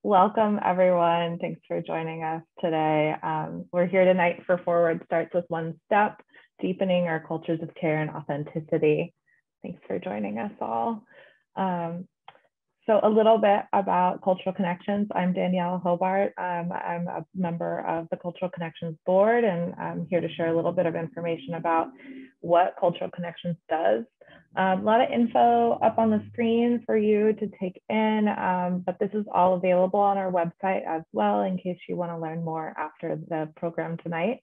Welcome, everyone. Thanks for joining us today. We're here tonight for Forward Starts with One Step, Deepening Our Cultures of Care and Authenticity. Thanks for joining us all. So a little bit about Cultural Connections. I'm Danielle Hobart. I'm a member of the Cultural Connections Board, and I'm here to share a little bit of information about what Cultural Connections does. A lot of info up on the screen for you to take in, but this is all available on our website as well in case you want to learn more after the program tonight.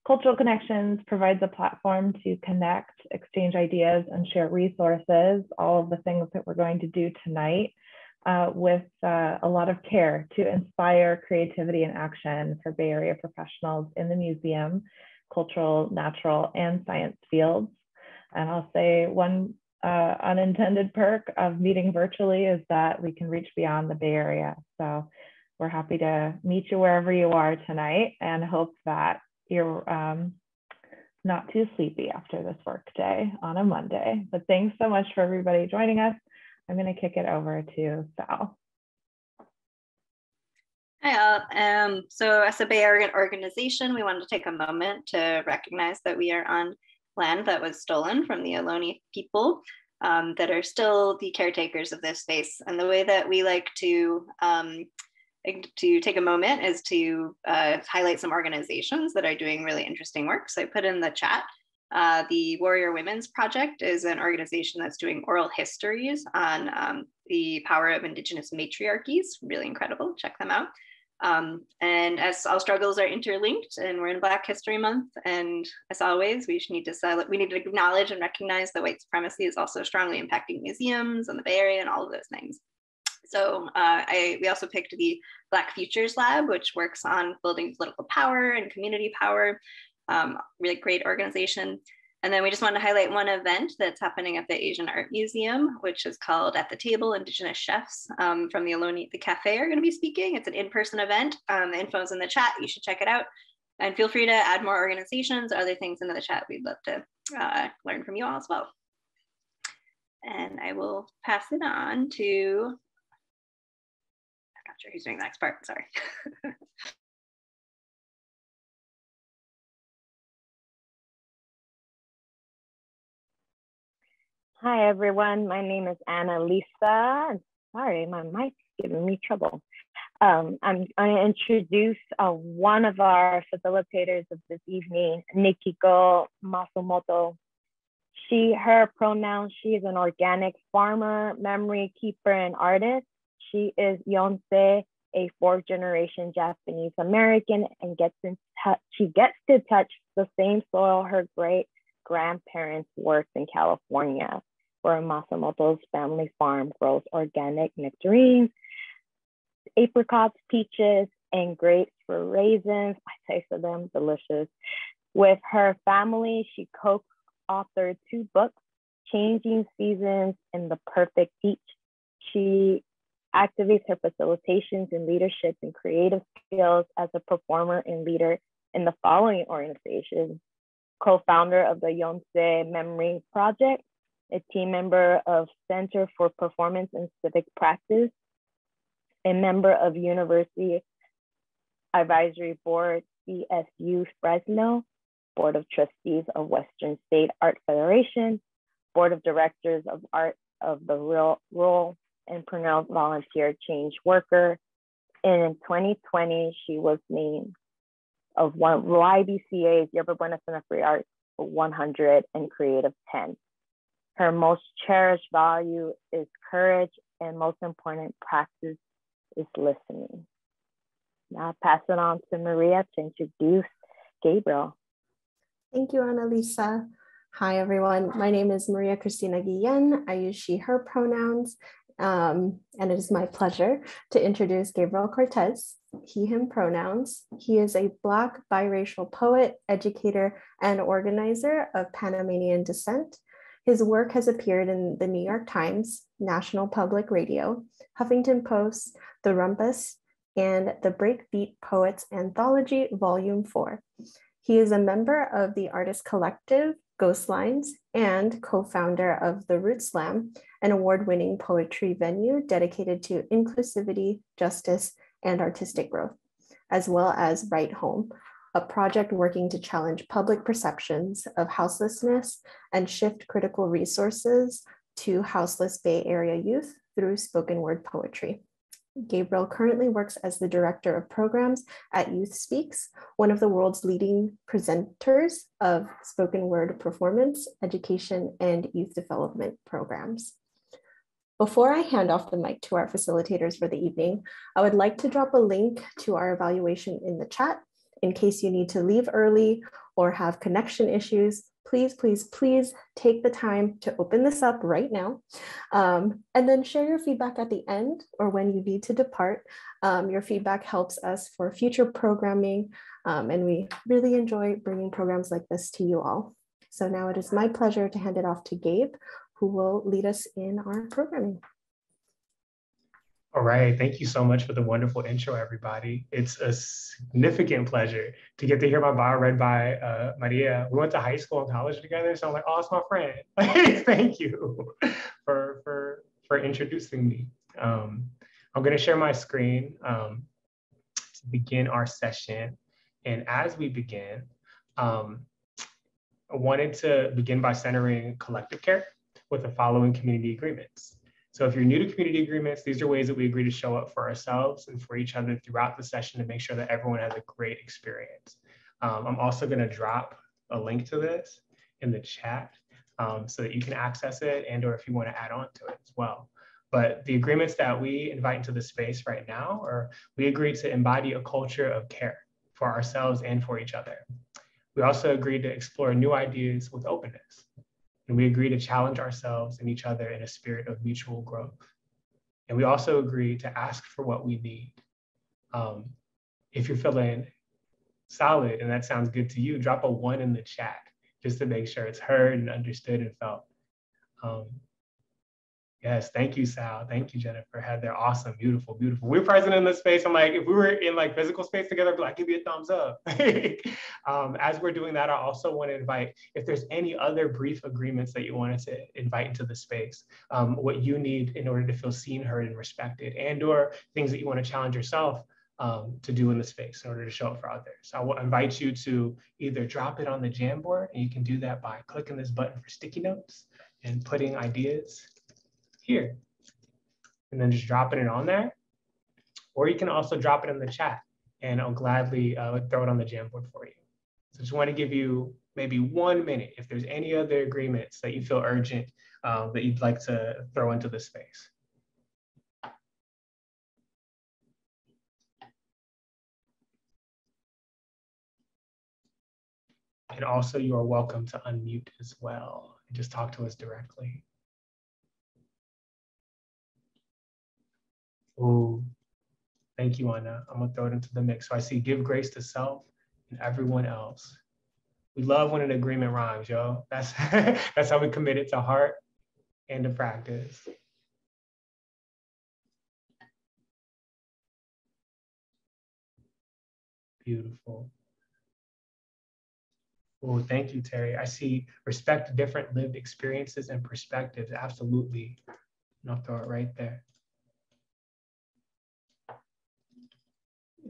Cultural Connections provides a platform to connect, exchange ideas, and share resources, all of the things that we're going to do tonight with a lot of care to inspire creativity and action for Bay Area professionals in the museum, cultural, natural, and science fields. And I'll say one unintended perk of meeting virtually is that we can reach beyond the Bay Area. So we're happy to meet you wherever you are tonight and hope that you're not too sleepy after this work day on a Monday. But thanks so much for everybody joining us. I'm going to kick it over to Sal. Hi all. So as a Bay Area organization, we wanted to take a moment to recognize that we are on land that was stolen from the Ohlone people that are still the caretakers of this space. And the way that we like to take a moment is to highlight some organizations that are doing really interesting work. So I put in the chat, the Warrior Women's Project is an organization that's doing oral histories on the power of Indigenous matriarchies. Really incredible, check them out. And as all struggles are interlinked and we're in Black History Month, and as always, we need to acknowledge and recognize that white supremacy is also strongly impacting museums and the Bay Area and all of those things. So we also picked the Black Futures Lab, which works on building political power and community power, really great organization. And then we just want to highlight one event that's happening at the Asian Art Museum, which is called At the Table. Indigenous chefs from the Ohlone, the cafe, are going to be speaking. It's an in-person event. The info is in the chat. You should check it out. And feel free to add more organizations, other things into the chat. We'd love to learn from you all as well. And I will pass it on to, I'm not sure who's doing the next part, sorry. Hi, everyone. My name is Anna Lisa. Sorry, my mic's giving me trouble. I'm going to introduce one of our facilitators of this evening, Nikiko Masumoto. Her pronouns, she is an organic farmer, memory keeper, and artist. She is Yonsei, a fourth-generation Japanese American, and she gets to touch the same soil her great-grandparents worked in California, where Masumoto's family farm grows organic nectarines, apricots, peaches, and grapes for raisins. I tasted them, delicious. With her family, she co-authored 2 books, Changing Seasons and The Perfect Peach. She activates her facilitations in leadership and creative skills as a performer and leader in the following organizations: co-founder of the Yonsei Memory Project, a team member of Center for Performance and Civic Practice, a member of University Advisory Board, CSU Fresno, Board of Trustees of Western State Art Federation, Board of Directors of Art of the Rural and Perennial Volunteer Change Worker. And in 2020, she was named of one YBCA's Yerba Buena Center for Arts 100 and Creative 10. Her most cherished value is courage, and most important practice is listening. Now I'll pass it on to Maria to introduce Gabriel. Thank you, Annalisa. Hi, everyone. My name is Maria Cristina Guillen. I use she, her pronouns, and it is my pleasure to introduce Gabriel Cortez, he, him pronouns. He is a Black biracial poet, educator, and organizer of Panamanian descent. His work has appeared in the New York Times, National Public Radio, Huffington Post, The Rumpus, and the Breakbeat Poets Anthology, Volume 4. He is a member of the Artist Collective, Ghost Lines, and co-founder of the Root Slam, an award-winning poetry venue dedicated to inclusivity, justice, and artistic growth, as well as Right Home, a project working to challenge public perceptions of houselessness and shift critical resources to houseless Bay Area youth through spoken word poetry. Gabriel currently works as the director of programs at Youth Speaks, one of the world's leading presenters of spoken word performance, education, and youth development programs. Before I hand off the mic to our facilitators for the evening, I would like to drop a link to our evaluation in the chat in case you need to leave early or have connection issues. Please, please, please take the time to open this up right now, and then share your feedback at the end or when you need to depart. Your feedback helps us for future programming, and we really enjoy bringing programs like this to you all. So now it is my pleasure to hand it off to Gabe, who will lead us in our programming. All right, thank you so much for the wonderful intro, everybody. It's a significant pleasure to get to hear my bio read by Maria. We went to high school and college together, so I'm like, oh, it's my friend. Thank you for introducing me. I'm gonna share my screen to begin our session. And as we begin, I wanted to begin by centering collective care with the following community agreements. So if you're new to community agreements, these are ways that we agree to show up for ourselves and for each other throughout the session to make sure that everyone has a great experience. I'm also going to drop a link to this in the chat so that you can access it and or if you want to add on to it as well. But the agreements that we invite into the space right now are we agree to embody a culture of care for ourselves and for each other. We also agreed to explore new ideas with openness. And we agree to challenge ourselves and each other in a spirit of mutual growth. And we also agree to ask for what we need. If you're feeling solid and that sounds good to you, drop a 1 in the chat just to make sure it's heard and understood and felt. Yes, thank you, Sal. Thank you, Jennifer. Heather, awesome, beautiful, beautiful. We're present in this space. I'm like, if we were in like physical space together, I'd be like, give you a thumbs up. As we're doing that, I also want to invite, if there's any other brief agreements that you wanted to invite into the space, what you need in order to feel seen, heard, and respected, and or things that you want to challenge yourself to do in the space in order to show up for others. I will invite you to either drop it on the Jamboard, and you can do that by clicking this button for sticky notes and putting ideas here, and then just dropping it on there. Or you can also drop it in the chat and I'll gladly throw it on the Jamboard for you. So just want to give you maybe 1 minute if there's any other agreements that you feel urgent that you'd like to throw into the space. And also you are welcome to unmute as well and just talk to us directly. Oh, thank you, Anna. I'm gonna throw it into the mix. So I see give grace to self and everyone else. We love when an agreement rhymes, yo. That's that's how we commit it to heart and to practice. Beautiful. Oh, thank you, Terry. I see respect different lived experiences and perspectives. Absolutely. And I'll throw it right there.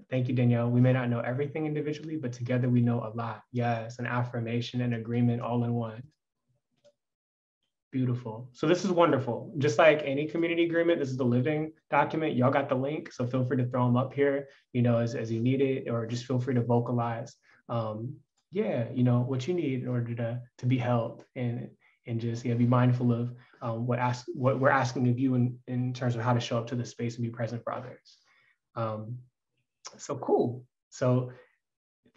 Thank you, Danielle. We may not know everything individually, but together we know a lot. Yes, an affirmation and agreement all in one. Beautiful. So this is wonderful. Just like any community agreement, this is the living document. Y'all got the link, so feel free to throw them up here, you know, as you need it, or just feel free to vocalize, yeah, you know, what you need in order to be held and just be mindful of what we're asking of you in terms of how to show up to the space and be present for others. So cool. So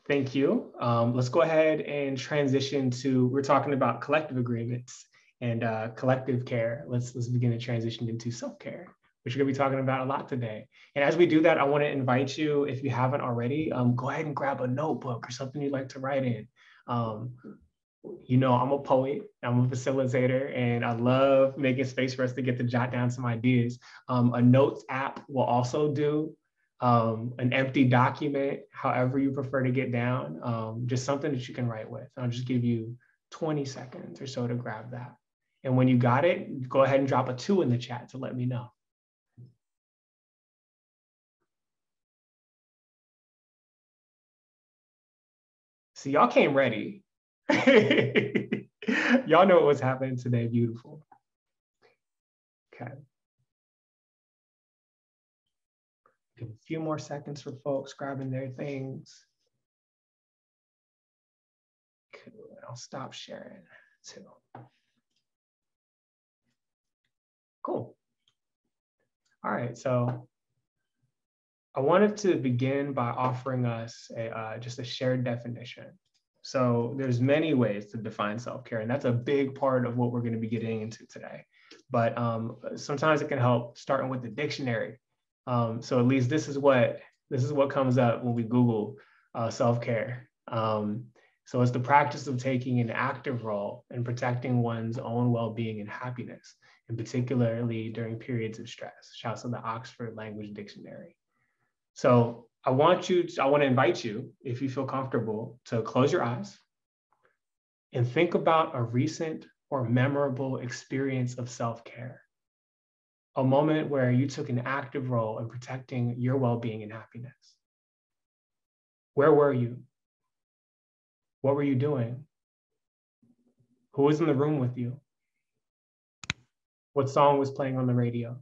thank you. Let's go ahead and transition to, we're talking about collective agreements and collective care. Let's begin to transition into self-care, which we're gonna be talking about a lot today. And as we do that, I wanna invite you, if you haven't already, go ahead and grab a notebook or something you'd like to write in. You know, I'm a poet, I'm a facilitator, and I love making space for us to get to jot down some ideas. A notes app will also do. An empty document, however you prefer to get down, just something that you can write with. I'll just give you 20 seconds or so to grab that. And when you got it, go ahead and drop a 2 in the chat to let me know. See, y'all came ready. Y'all know what was happening today. Beautiful. Okay. Give a few more seconds for folks grabbing their things. Cool. I'll stop sharing too. Cool. All right, so I wanted to begin by offering us just a shared definition. So there's many ways to define self-care, and that's a big part of what we're going to be getting into today. But sometimes it can help starting with the dictionary. So at least this is what comes up when we Google self-care. So it's the practice of taking an active role in protecting one's own well-being and happiness, and particularly during periods of stress. Shouts to the Oxford Language Dictionary. So I want to invite you, if you feel comfortable, to close your eyes and think about a recent or memorable experience of self-care. A moment where you took an active role in protecting your well-being and happiness. Where were you? What were you doing? Who was in the room with you? What song was playing on the radio?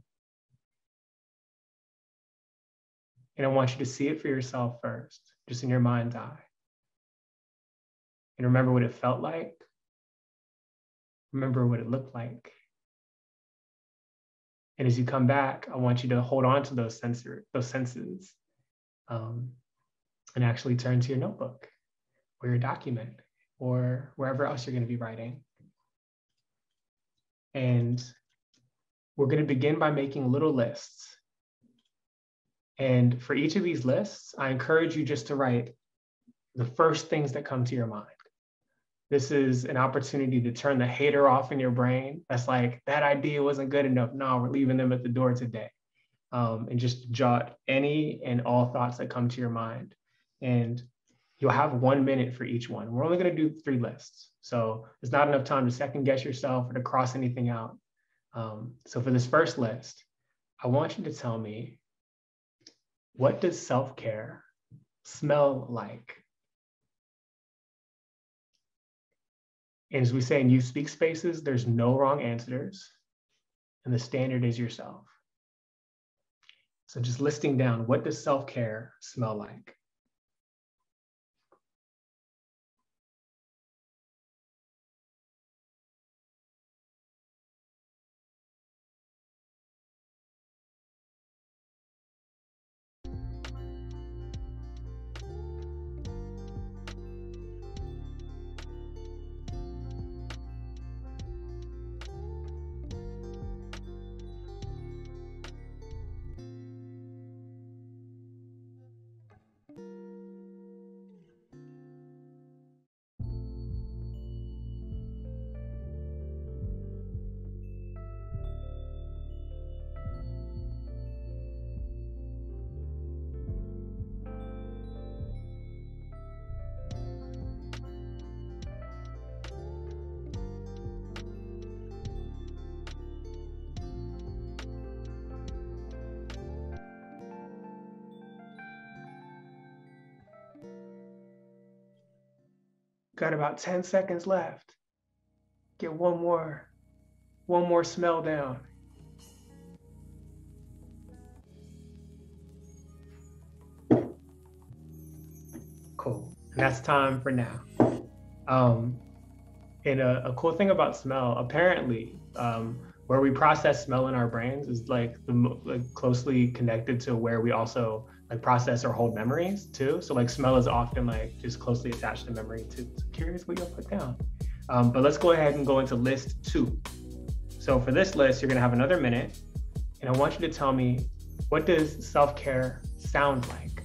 And I want you to see it for yourself first, just in your mind's eye. And remember what it felt like. Remember what it looked like. And as you come back, I want you to hold on to those senses, and actually turn to your notebook or your document or wherever else you're going to be writing. And we're going to begin by making little lists. And for each of these lists, I encourage you just to write the first things that come to your mind. This is an opportunity to turn the hater off in your brain. That's like, that idea wasn't good enough. No, we're leaving them at the door today. And just jot any and all thoughts that come to your mind. And you'll have 1 minute for each one. We're only going to do 3 lists. So there's not enough time to second guess yourself or to cross anything out. So for this first list, I want you to tell me, what does self-care smell like? And as we say in Youth Speak Spaces, there's no wrong answers, and the standard is yourself. So just listing down, what does self-care smell like? Got about 10 seconds left. Get one more smell down. Cool. And that's time for now. And a cool thing about smell, apparently, where we process smell in our brains is like closely connected to where we also like process or hold memories too. So like smell is often like just closely attached to memory too. So curious what you'll put down. But let's go ahead and go into list 2. So for this list, you're gonna have another minute, and I want you to tell me, what does self-care sound like?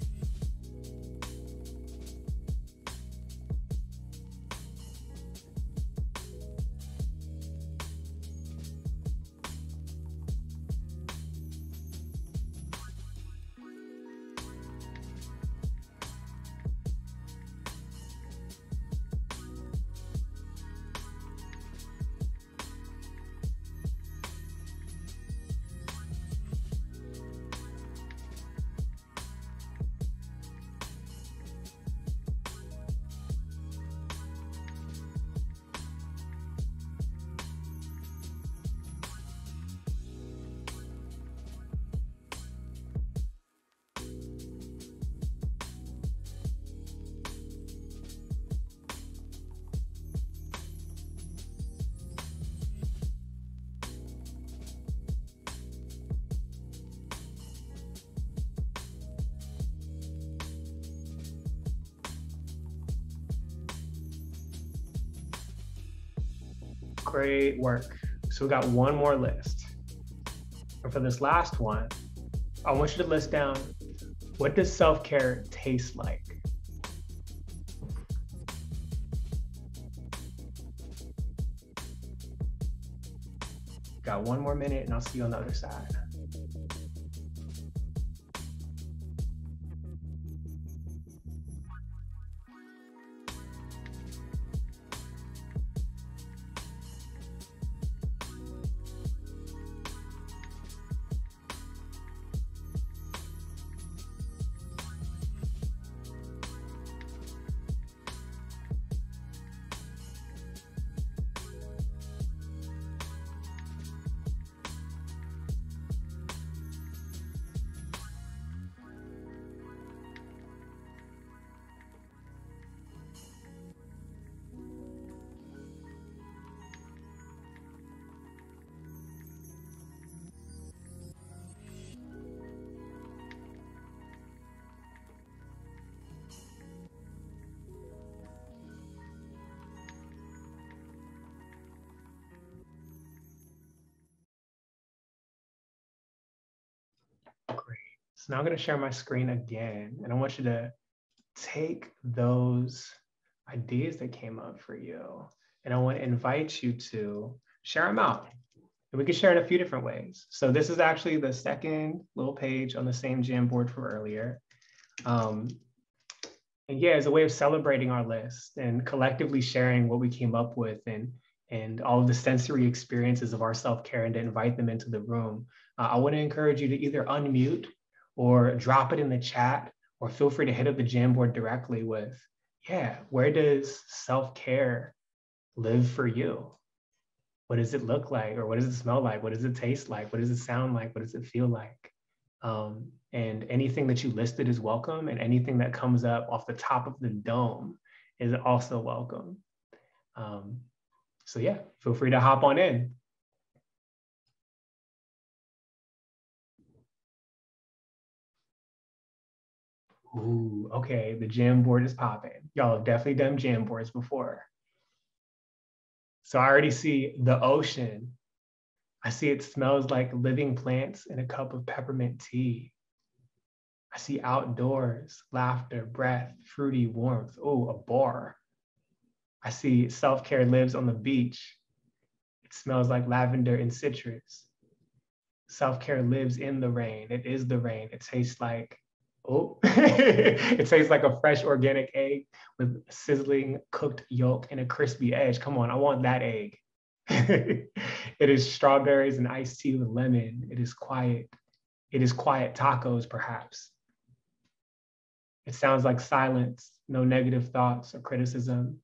Great work. So we got one more list. And for this last one, I want you to list down, what does self-care taste like? Got one more minute and I'll see you on the other side. Great. So now I'm going to share my screen again, and I want you to take those ideas that came up for you, and I want to invite you to share them out. And we can share in a few different ways. So this is actually the second little page on the same Jamboard from earlier. And yeah, as a way of celebrating our list and collectively sharing what we came up with and all of the sensory experiences of our self-care, and to invite them into the room. I want to encourage you to either unmute or drop it in the chat, or feel free to hit up the Jamboard directly with, yeah, where does self-care live for you? What does it look like? Or what does it smell like? What does it taste like? What does it sound like? What does it feel like? And anything that you listed is welcome, and anything that comes up off the top of the dome is also welcome. So yeah, feel free to hop on in. Ooh, okay, the Jamboard is popping. Y'all have definitely done Jamboards before. So I already see the ocean. I see it smells like living plants in a cup of peppermint tea. I see outdoors, laughter, breath, fruity warmth. Oh, a bar. I see self-care lives on the beach. It smells like lavender and citrus. Self-care lives in the rain. It is the rain. It tastes like, oh, it tastes like a fresh organic egg with sizzling cooked yolk and a crispy edge. Come on, I want that egg. It is strawberries and iced tea with lemon. It is quiet. It is quiet tacos, perhaps. It sounds like silence, no negative thoughts or criticism.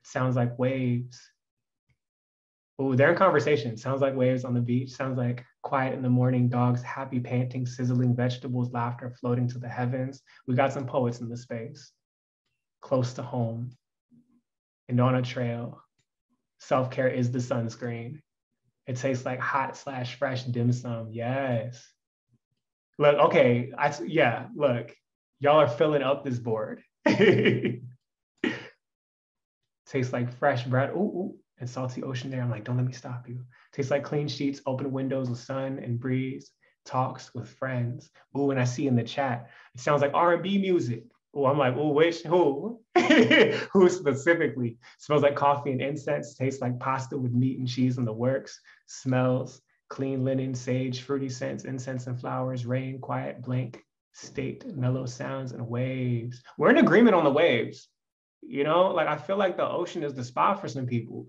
It sounds like waves. Oh, they're in conversation. Sounds like waves on the beach. Sounds like quiet in the morning, dogs happy panting, sizzling vegetables, laughter floating to the heavens. We got some poets in the space. Close to home and on a trail. Self-care is the sunscreen. It tastes like hot/fresh dim sum. Yes. Look, okay, look, y'all are filling up this board. Tastes like fresh bread. Ooh, and salty ocean air. I'm like, don't let me stop you. Tastes like clean sheets, open windows with sun and breeze, talks with friends. Ooh, and I see in the chat, it sounds like R&B music. Oh, I'm like, oh, who? Who specifically? Smells like coffee and incense, tastes like pasta with meat and cheese in the works, smells, clean linen, sage, fruity scents, incense and flowers, rain, quiet, blank, state, mellow sounds and waves. We're in agreement on the waves. You know, like I feel like the ocean is the spot for some people.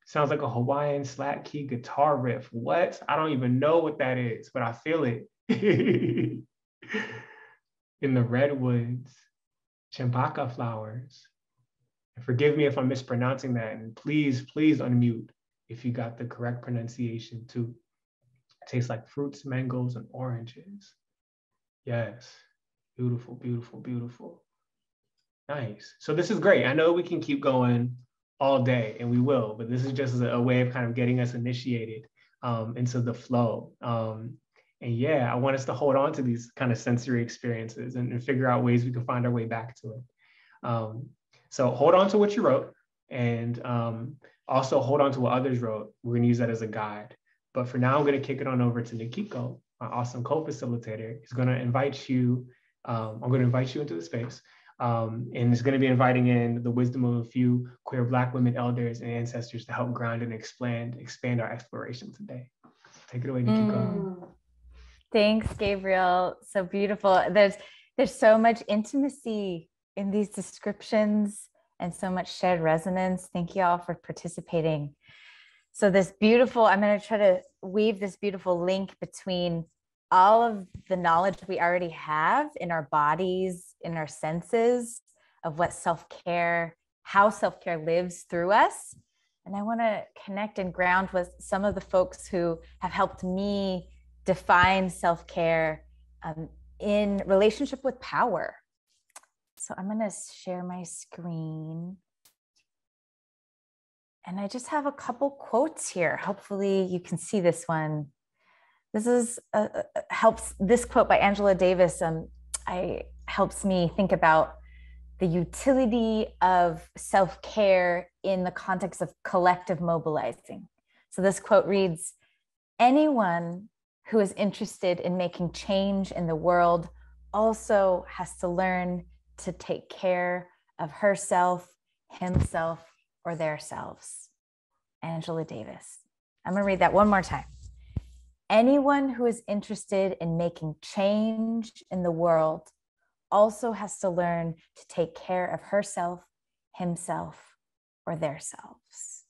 Sounds like a Hawaiian slack key guitar riff. What? I don't even know what that is, but I feel it. In the redwoods, champaca flowers. And forgive me if I'm mispronouncing that. And please unmute if you got the correct pronunciation too. It tastes like fruits, mangoes, and oranges. Yes. Beautiful, beautiful, beautiful. Nice. So this is great. I know we can keep going all day, and we will, but this is just a way of kind of getting us initiated into the flow. And yeah, I want us to hold on to these kind of sensory experiences and figure out ways we can find our way back to it. So hold on to what you wrote. and also hold on to what others wrote. We're going to use that as a guide. But for now, I'm going to kick it on over to Nikiko, my awesome co-facilitator. He's going to invite you, I'm going to invite you into the space. And it's going to be inviting in the wisdom of a few queer Black women elders and ancestors to help ground and expand our exploration today. Take it away, Nikiko. Thanks, Gabriel. So beautiful. There's so much intimacy in these descriptions and so much shared resonance. Thank you all for participating. So this beautiful, I'm going to try to weave this beautiful link between all of the knowledge we already have in our bodies, in our senses of what self-care, how self-care lives through us. And I want to connect and ground with some of the folks who have helped me define self-care in relationship with power. So I'm going to share my screen. And I just have a couple quotes here. Hopefully you can see this one. This is this quote by Angela Davis helps me think about the utility of self-care in the context of collective mobilizing. So this quote reads, "Anyone who is interested in making change in the world also has to learn to take care of herself, himself, or theirselves." Angela Davis. I'm going to read that one more time. Anyone who is interested in making change in the world also has to learn to take care of herself, himself, or theirselves.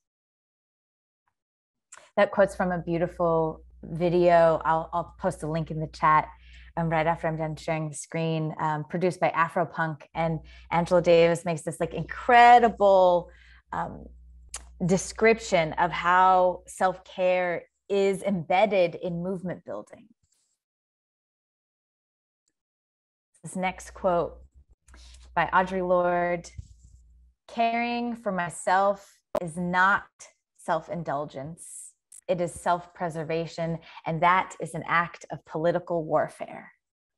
That quote's from a beautiful video. I'll post a link in the chat right after I'm done sharing the screen, produced by Afropunk. And Angela Davis makes this like incredible description of how self-care is embedded in movement building. This next quote by Audre Lorde: "Caring for myself is not self-indulgence. It is self-preservation, and that is an act of political warfare."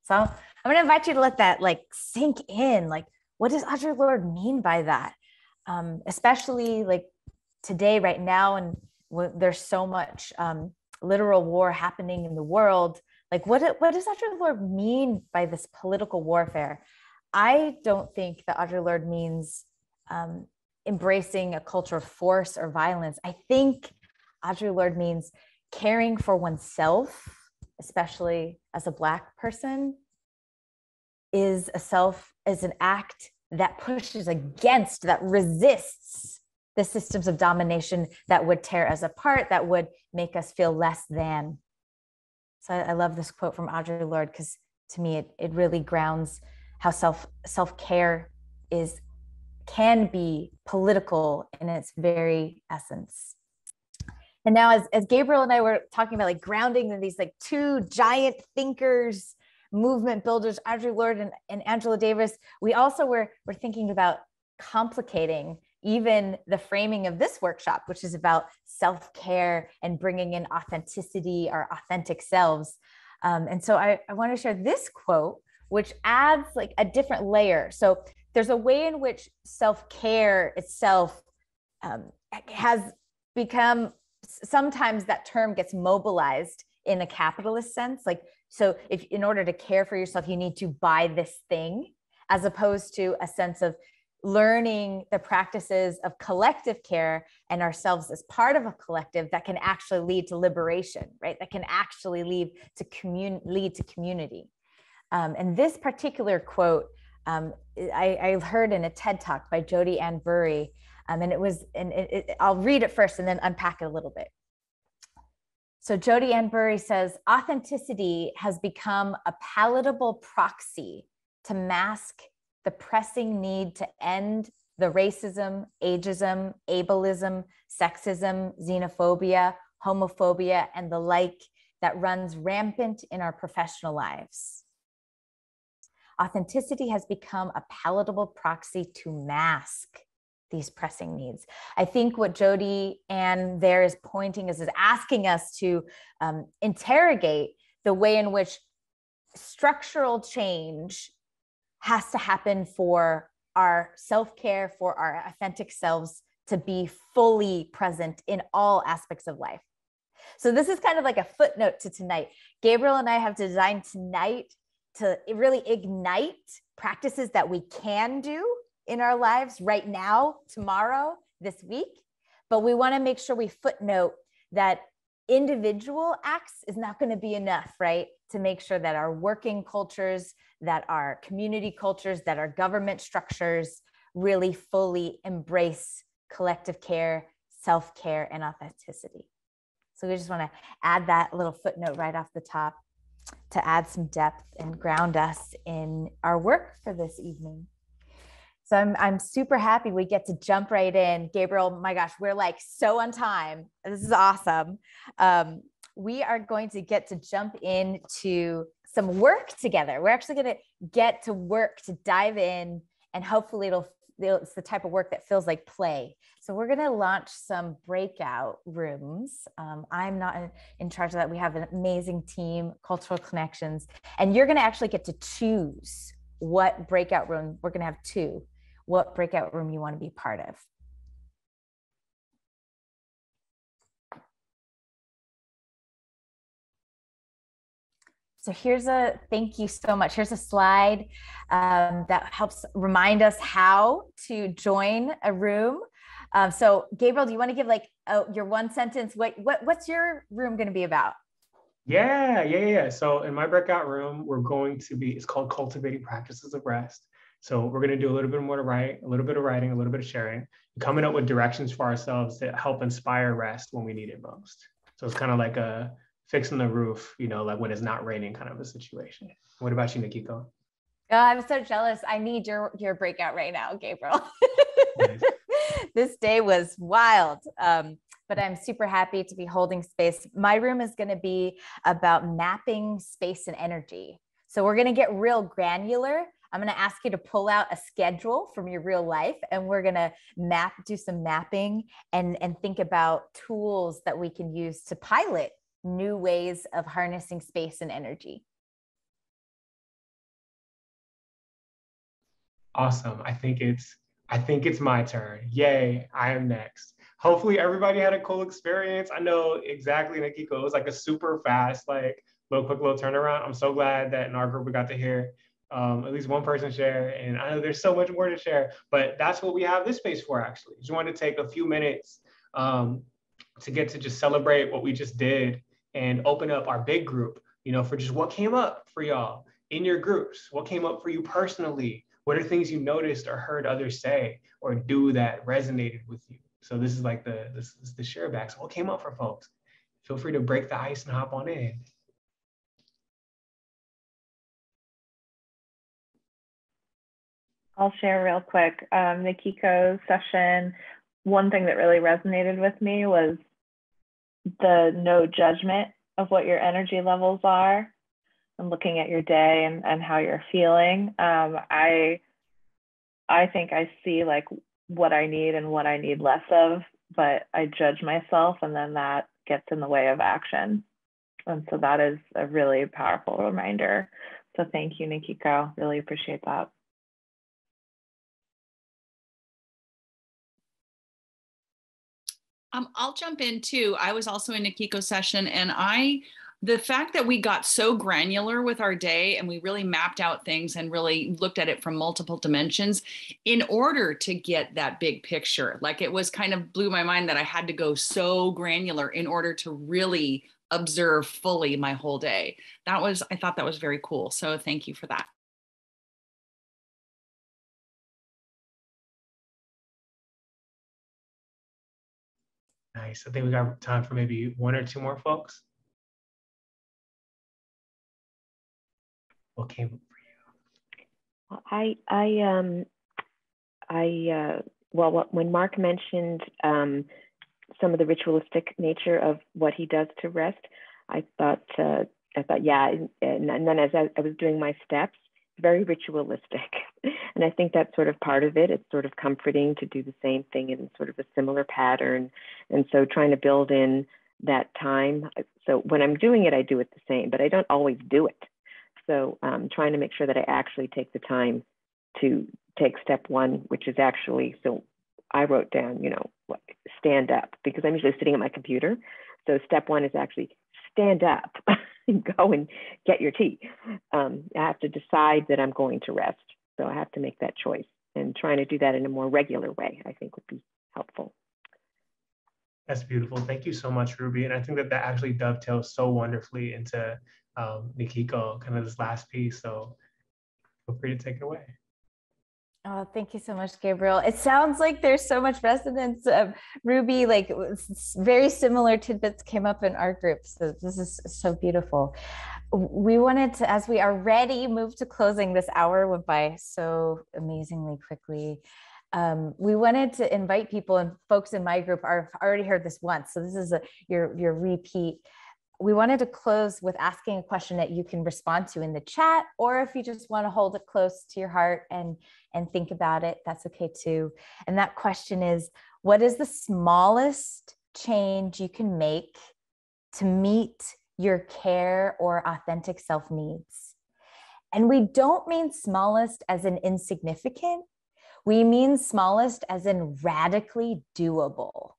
So I'm going to invite you to let that like sink in. Like, what does Audre Lorde mean by that? Especially like today, right now, and there's so much literal war happening in the world. Like, what does Audre Lorde mean by this political warfare? I don't think that Audre Lorde means embracing a culture of force or violence. I think Audre Lorde means caring for oneself, especially as a Black person, is an act that pushes against, that resists the systems of domination that would tear us apart, that would make us feel less than. So I love this quote from Audre Lorde, because to me, it really grounds how self-care can be political in its very essence. And now as Gabriel and I were talking about like grounding in these like two giant thinkers, movement builders, Audre Lorde and Angela Davis, we also were thinking about complicating even the framing of this workshop, which is about self-care and bringing in authenticity, our authentic selves. And so I want to share this quote, which adds like a different layer. So there's a way in which self-care itself has become, sometimes that term gets mobilized in a capitalist sense. Like, so if in order to care for yourself, you need to buy this thing, as opposed to a sense of learning the practices of collective care and ourselves as part of a collective that can actually lead to liberation, right? That can actually lead to community. And this particular quote, I heard in a TED Talk by Jodi Ann Burry, and I'll read it first and then unpack it a little bit. So Jodi Ann Burry says, "Authenticity has become a palatable proxy to mask the pressing need to end the racism, ageism, ableism, sexism, xenophobia, homophobia, and the like that runs rampant in our professional lives. Authenticity has become a palatable proxy to mask these pressing needs." I think what Jodi Ann there is pointing is asking us to interrogate the way in which structural change has to happen for our self-care, for our authentic selves to be fully present in all aspects of life. So this is kind of like a footnote to tonight. Gabriel and I have designed tonight to really ignite practices that we can do in our lives right now, tomorrow, this week. But we want to make sure we footnote that individual acts is not going to be enough, right? To make sure that our working cultures, that our community cultures, that our government structures really fully embrace collective care, self-care, and authenticity. So we just want to add that little footnote right off the top to add some depth and ground us in our work for this evening. So I'm super happy we get to jump right in. Gabriel, my gosh, we're like so on time. This is awesome. We are going to get to jump into some work together. We're actually going to get to work to dive in, and hopefully it's the type of work that feels like play. So we're going to launch some breakout rooms. I'm not in charge of that. We have an amazing team, Cultural Connections, and you're going to actually get to choose what breakout room. We're going to have two. What breakout room you want to be part of. So thank you so much. Here's a slide that helps remind us how to join a room. So Gabriel, do you want to give like your one sentence? What's your room going to be about? Yeah. So in my breakout room, it's called Cultivating Practices of Rest. So we're going to do a little bit more to write, a little bit of writing, a little bit of sharing, coming up with directions for ourselves that help inspire rest when we need it most. So it's kind of like a fixing the roof, like when it's not raining kind of a situation. What about you, Nikiko? Oh, I'm so jealous. I need your breakout right now, Gabriel. Nice. This day was wild. But I'm super happy to be holding space. My room is going to be about mapping space and energy. So we're going to get real granular. I'm going to ask you to pull out a schedule from your real life, and we're going to do some mapping and think about tools that we can use to pilot new ways of harnessing space and energy. Awesome. I think it's my turn. Yay, I am next. Hopefully everybody had a cool experience. I know exactly, Nikiko, it was like a super fast, quick little turnaround. I'm so glad that in our group we got to hear at least one person share. And I know there's so much more to share, but that's what we have this space for, actually. Just wanted to take a few minutes to get to just celebrate what we just did and open up our big group, for just what came up for y'all in your groups, what came up for you personally, what are things you noticed or heard others say or do that resonated with you. So this is like the share back. So what came up for folks? Feel free to break the ice and hop on in. I'll share real quick. Nikiko's session, one thing that really resonated with me was the no judgment of what your energy levels are and looking at your day and how you're feeling. I think I see like what I need and what I need less of, but I judge myself, and then that gets in the way of action. And so that is a really powerful reminder. So thank you, Nikiko. Really appreciate that. I'll jump in too. I was also in Nikiko's session, and the fact that we got so granular with our day and we really mapped out things and really looked at it from multiple dimensions in order to get that big picture. Like it was kind of blew my mind that I had to go so granular in order to really observe fully my whole day. I thought that was very cool. So thank you for that. Nice. I think we got time for maybe one or two more folks. What came up for you? When Mark mentioned some of the ritualistic nature of what he does to rest, I thought, yeah. And then as I was doing my steps, very ritualistic. And I think that's sort of part of it. It's sort of comforting to do the same thing in sort of a similar pattern. And so trying to build in that time. So when I'm doing it, I do it the same, but I don't always do it. So trying to make sure that I actually take the time to take step one, which is actually, so I wrote down, stand up, because I'm usually sitting at my computer. So step one is actually stand up and go and get your tea. I have to decide that I'm going to rest. So I have to make that choice, and trying to do that in a more regular way, I think would be helpful. That's beautiful. Thank you so much, Ruby. And I think that actually dovetails so wonderfully into Nikiko, kind of this last piece. So feel free to take it away. Oh, thank you so much, Gabriel. It sounds like there's so much resonance. Ruby, like very similar tidbits came up in our group. So this is so beautiful. We wanted to, as we already move to closing, this hour went by so amazingly quickly. We wanted to invite people, and folks in my group have already heard this once. So this is your repeat. We wanted to close with asking a question that you can respond to in the chat, or if you just want to hold it close to your heart and think about it, that's okay too. And that question is, what is the smallest change you can make to meet your care or authentic self needs? And we don't mean smallest as in insignificant. We mean smallest as in radically doable.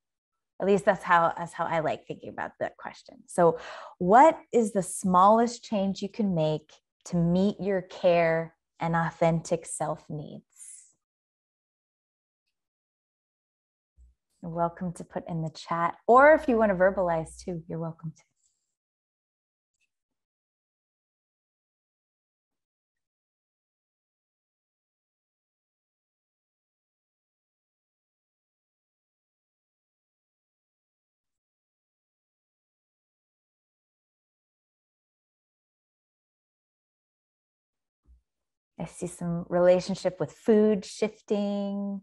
At least that's how I like thinking about that question. So what is the smallest change you can make to meet your care and authentic self needs? You're welcome to put in the chat, or if you want to verbalize too, you're welcome to. I see some relationship with food shifting,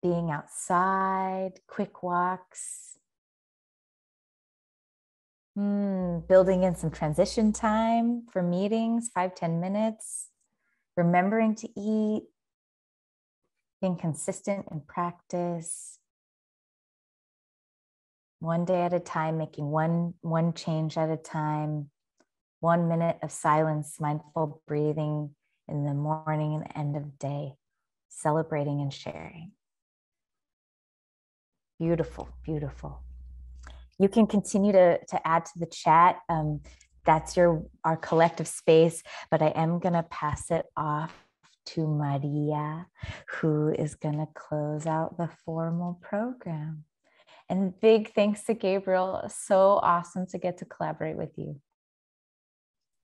being outside, quick walks, building in some transition time for meetings, 5-10 minutes, remembering to eat, being consistent in practice, one day at a time, making one change at a time, 1 minute of silence, mindful breathing in the morning and the end of the day, celebrating and sharing. Beautiful, beautiful. You can continue to add to the chat. That's our collective space, but I am gonna pass it off to Maria, who is gonna close out the formal program. And big thanks to Gabriel. So awesome to get to collaborate with you.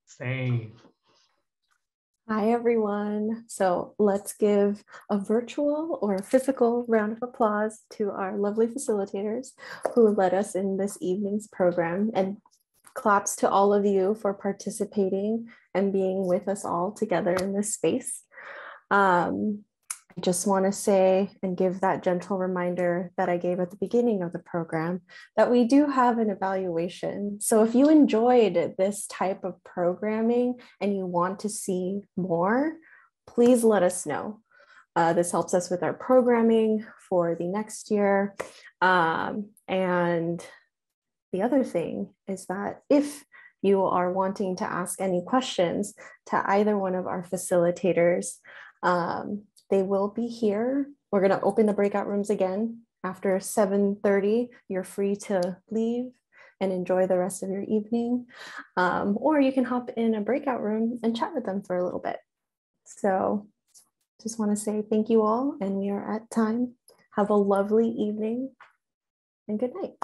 Same. Hi, everyone. So let's give a virtual or a physical round of applause to our lovely facilitators who led us in this evening's program, and claps to all of you for participating and being with us all together in this space. I just want to say and give that gentle reminder that I gave at the beginning of the program that we do have an evaluation. So if you enjoyed this type of programming and you want to see more, please let us know. This helps us with our programming for the next year. And the other thing is that if you are wanting to ask any questions to either one of our facilitators, they will be here. We're going to open the breakout rooms again after 7:30. You're free to leave and enjoy the rest of your evening. Or you can hop in a breakout room and chat with them for a little bit. So just want to say thank you all, and we are at time. Have a lovely evening and good night.